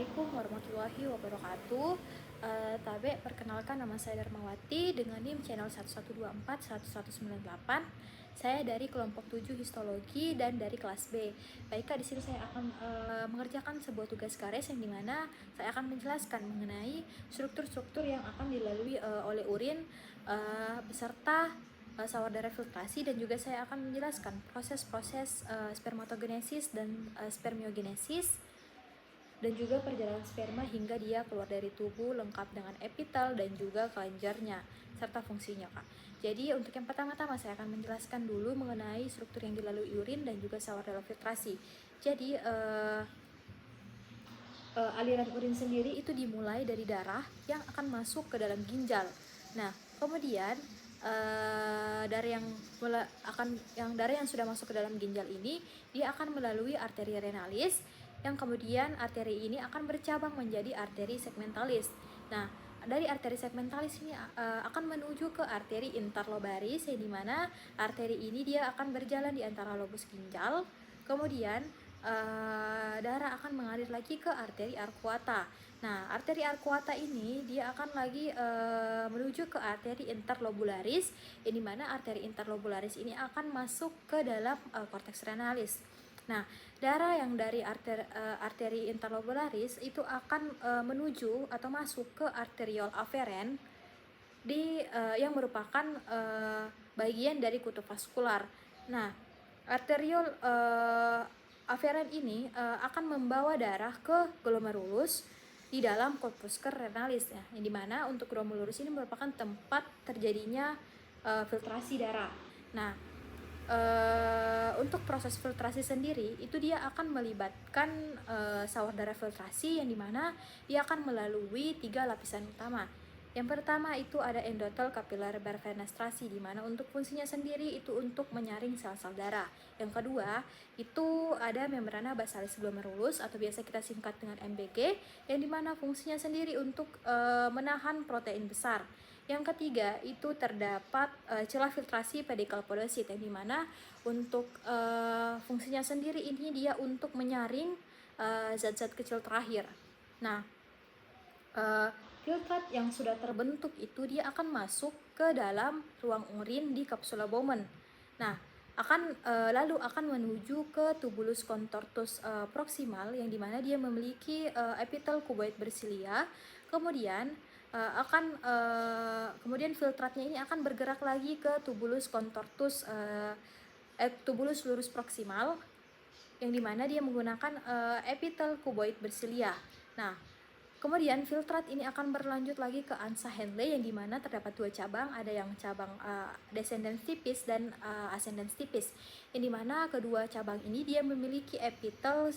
Assalamualaikum warahmatullahi wabarakatuh. Tabe, perkenalkan nama saya Darmawati dengan NIM channel 11241198. Saya dari kelompok 7 histologi dan dari kelas B. Baik Kak, di sini saya akan mengerjakan sebuah tugas kares yang dimana saya akan menjelaskan mengenai struktur-struktur yang akan dilalui oleh urin beserta sawardara filtrasi, dan juga saya akan menjelaskan proses-proses spermatogenesis dan spermiogenesis, dan juga perjalanan sperma hingga dia keluar dari tubuh lengkap dengan epitel dan juga kelenjarnya serta fungsinya, Kak. Jadi untuk yang pertama-tama saya akan menjelaskan dulu mengenai struktur yang dilalui urin dan juga sawardara filtrasi. Jadi aliran urin sendiri itu dimulai dari darah yang akan masuk ke dalam ginjal. Nah, kemudian darah yang sudah masuk ke dalam ginjal ini dia akan melalui arteri renalis, yang kemudian arteri ini akan bercabang menjadi arteri segmentalis. Nah, dari arteri segmentalis ini akan menuju ke arteri interlobaris, yang dimana arteri ini dia akan berjalan di antara lobus ginjal. Kemudian darah akan mengalir lagi ke arteri arcuata. Nah, arteri arcuata ini dia akan lagi menuju ke arteri interlobularis, yang dimana arteri interlobularis ini akan masuk ke dalam korteks renalis. Nah, darah yang dari arteri interlobularis itu akan menuju atau masuk ke arteriol aferen yang merupakan bagian dari kutub vaskular. Nah, arteriol aferen ini akan membawa darah ke glomerulus di dalam corpuscle renalis, ya, yang dimana untuk glomerulus ini merupakan tempat terjadinya filtrasi darah. Nah, untuk proses filtrasi sendiri itu dia akan melibatkan sawardara filtrasi, yang dimana dia akan melalui 3 lapisan utama. Yang pertama itu ada endotel kapiler berfenestrasi, di mana untuk fungsinya sendiri itu untuk menyaring sel-sel darah. Yang kedua itu ada membrana basalis glomerulus atau biasa kita singkat dengan MBG, yang dimana fungsinya sendiri untuk menahan protein besar. Yang ketiga itu terdapat celah filtrasi pedikal podosit, yang dimana untuk fungsinya sendiri ini dia untuk menyaring zat-zat kecil terakhir. Nah, filtrat yang sudah terbentuk itu dia akan masuk ke dalam ruang urin di kapsula Bowman. Nah, lalu akan menuju ke tubulus contortus proximal, yang dimana dia memiliki epitel kuboid bersilia. Kemudian kemudian filtratnya ini akan bergerak lagi ke tubulus contortus tubulus lurus proximal, yang dimana dia menggunakan epitel kuboid bersilia. Nah, kemudian filtrat ini akan berlanjut lagi ke ansa Henle, yang dimana terdapat 2 cabang, ada yang cabang descendens tipis dan ascendens tipis, yang dimana kedua cabang ini dia memiliki epitel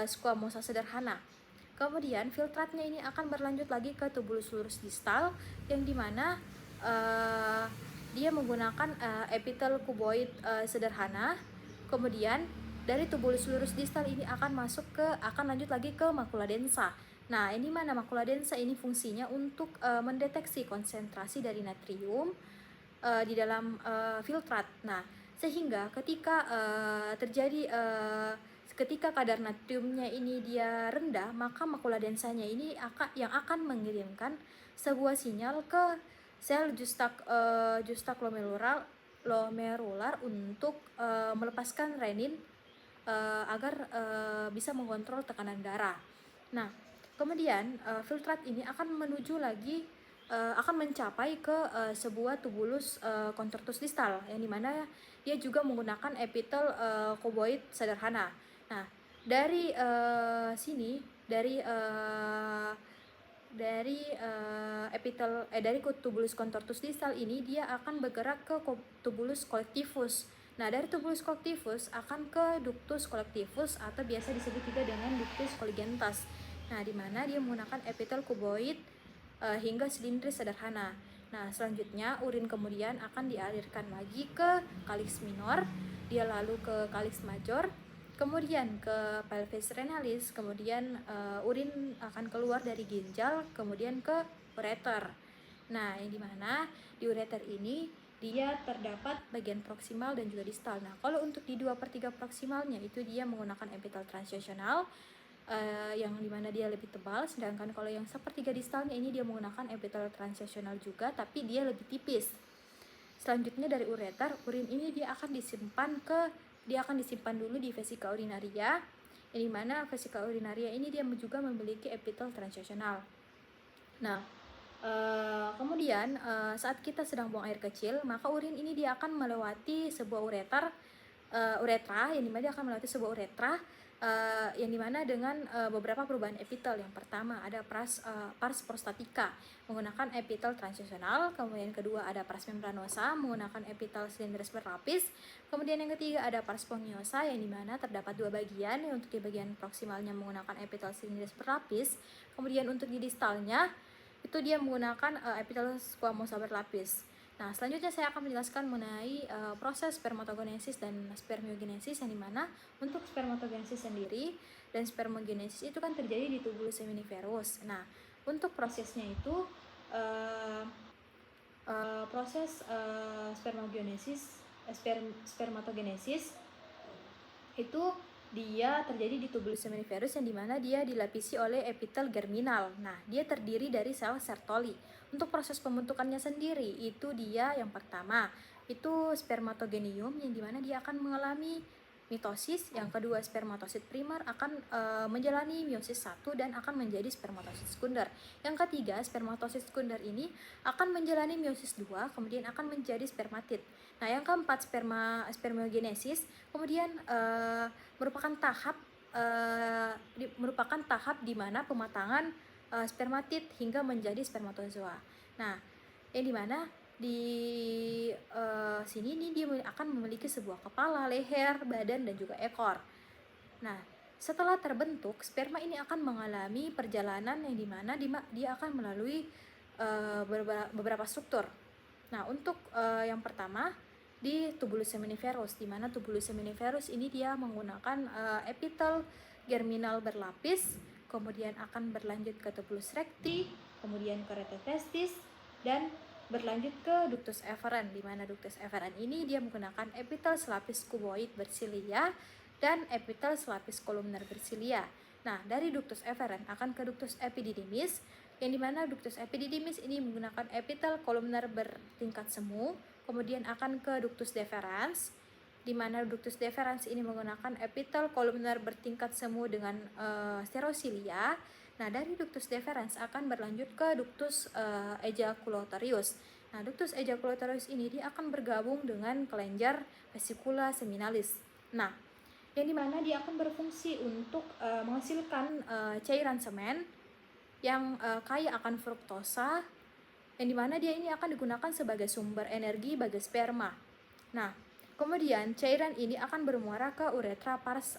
squamosa sederhana. Kemudian filtratnya ini akan berlanjut lagi ke tubulus lurus distal, yang dimana dia menggunakan epitel kuboid sederhana. Kemudian dari tubulus lurus distal ini akan lanjut lagi ke makula densa. Nah, ini mana makula densa ini fungsinya untuk mendeteksi konsentrasi dari natrium di dalam filtrat. Nah, sehingga ketika ketika kadar natriumnya ini dia rendah, maka makula densanya ini yang akan mengirimkan sebuah sinyal ke sel justaglomerular untuk melepaskan renin agar bisa mengontrol tekanan darah. Nah, kemudian filtrat ini akan akan mencapai ke sebuah tubulus contortus distal, yang dimana dia juga menggunakan epitel kuboid sederhana. Nah, dari tubulus contortus distal ini dia akan bergerak ke tubulus collectivus. Nah, dari tubulus collectivus akan ke ductus collectivus atau biasa disebut juga dengan ductus colligentas. Nah, di mana dia menggunakan epitel kuboid hingga silindris sederhana. Nah, selanjutnya urin kemudian akan dialirkan lagi ke kalix minor, dia lalu ke kalix major, kemudian ke pelvis renalis, kemudian urin akan keluar dari ginjal, kemudian ke ureter. Nah, yang dimana di ureter ini dia terdapat bagian proksimal dan juga distal. Nah, kalau untuk di 2/3 proksimalnya itu dia menggunakan epitel transitional. yang dimana dia lebih tebal, sedangkan kalau yang sepertiga distalnya ini dia menggunakan epitel transitional juga, tapi dia lebih tipis. Selanjutnya dari ureter, urin ini dia akan disimpan dulu di vesika urinaria, yang dimana vesika urinaria ini dia juga memiliki epitel transitional. Nah, kemudian saat kita sedang buang air kecil, maka urin ini dia akan melewati sebuah uretra, yang dimana dia akan melewati sebuah uretra, yang dimana dengan beberapa perubahan epitel. Yang pertama ada pars prostatica menggunakan epitel transitional, kemudian kedua ada pars membranosa menggunakan epitel silindris berlapis, kemudian yang ketiga ada pars sponggiosa, yang dimana terdapat dua bagian, untuk di bagian proksimalnya menggunakan epitel silindris berlapis, kemudian untuk di distalnya itu dia menggunakan epitel squamosa berlapis. Nah, selanjutnya saya akan menjelaskan mengenai proses spermatogenesis dan spermiogenesis, yang dimana untuk spermatogenesis sendiri dan spermogenesis itu kan terjadi di tubulus seminiferus. Nah, untuk prosesnya itu proses spermatogenesis itu dia terjadi di tubulus seminiferus, yang dimana dia dilapisi oleh epitel germinal. Nah, dia terdiri dari sel Sertoli. Untuk proses pembentukannya sendiri itu dia yang pertama itu spermatogenium, yang dimana dia akan mengalami mitosis. Yang kedua spermatosit primer akan menjalani meiosis 1 dan akan menjadi spermatosit sekunder. Yang ketiga spermatosit sekunder ini akan menjalani meiosis 2 kemudian akan menjadi spermatid. Nah, yang keempat spermiogenesis kemudian merupakan tahap di mana pematangan spermatid hingga menjadi spermatozoa. Nah, yang dimana di sini nih dia akan memiliki sebuah kepala, leher, badan, dan juga ekor. Nah, setelah terbentuk, sperma ini akan mengalami perjalanan yang dimana dia akan melalui beberapa struktur. Nah, untuk yang pertama di tubulus seminiferus, di mana tubulus seminiferus ini dia menggunakan epitel germinal berlapis, kemudian akan berlanjut ke tubulus recti, kemudian ke retotestis, dan berlanjut ke ductus efferent, di mana ductus efferent ini dia menggunakan epitel selapis cuboid bersilia dan epitel selapis kolumner bersilia. Nah, dari ductus efferent akan ke ductus epididymis, yang dimana ductus epididymis ini menggunakan epitel kolumner bertingkat semu, kemudian akan ke ductus deferens, di mana ductus deferens ini menggunakan epitel kolumner bertingkat semu dengan sterosilia. Nah, dari ductus deferens akan berlanjut ke ductus ejaculatorius. Nah, ductus ejaculatorius ini dia akan bergabung dengan kelenjar vesicula seminalis. Nah, yang dimana dia akan berfungsi untuk menghasilkan cairan semen yang kaya akan fruktosa, yang dimana dia ini akan digunakan sebagai sumber energi bagi sperma. Nah, kemudian cairan ini akan bermuara ke uretra pars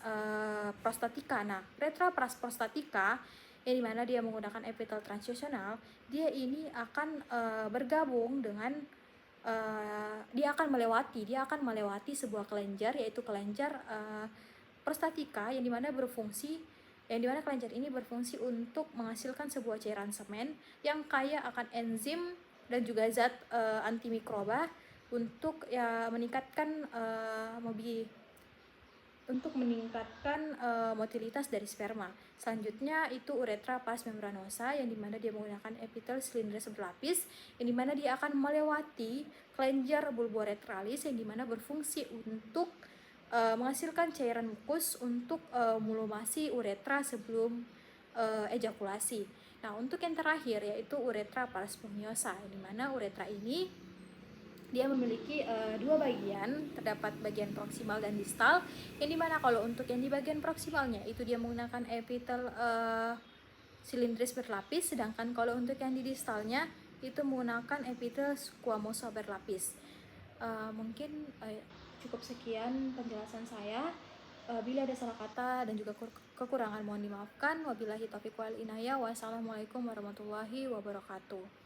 prostatica. Nah, uretra pars prostatica yang dimana dia menggunakan epitel transitional, dia ini akan bergabung dengan dia akan melewati sebuah kelenjar, yaitu kelenjar prostatica, yang dimana kelenjar ini berfungsi untuk menghasilkan sebuah cairan semen yang kaya akan enzim dan juga zat antimikroba untuk meningkatkan motilitas dari sperma. Selanjutnya itu uretra pars membranosa, yang dimana dia menggunakan epitel silindris berlapis, yang dimana dia akan melewati kelenjar bulboretralis, yang dimana berfungsi untuk menghasilkan cairan mukus untuk mulumasi uretra sebelum ejakulasi. Nah, untuk yang terakhir yaitu uretra pars sponggiosa, di mana uretra ini dia memiliki dua bagian, terdapat bagian proksimal dan distal, yang dimana kalau untuk yang di bagian proksimalnya itu dia menggunakan epitel silindris berlapis, sedangkan kalau untuk yang di distalnya itu menggunakan epitel squamosa berlapis. Mungkin cukup sekian penjelasan saya. Bila ada salah kata dan juga kekurangan mohon dimaafkan. Wabillahi taufiq wal inayah. Wassalamualaikum warahmatullahi wabarakatuh.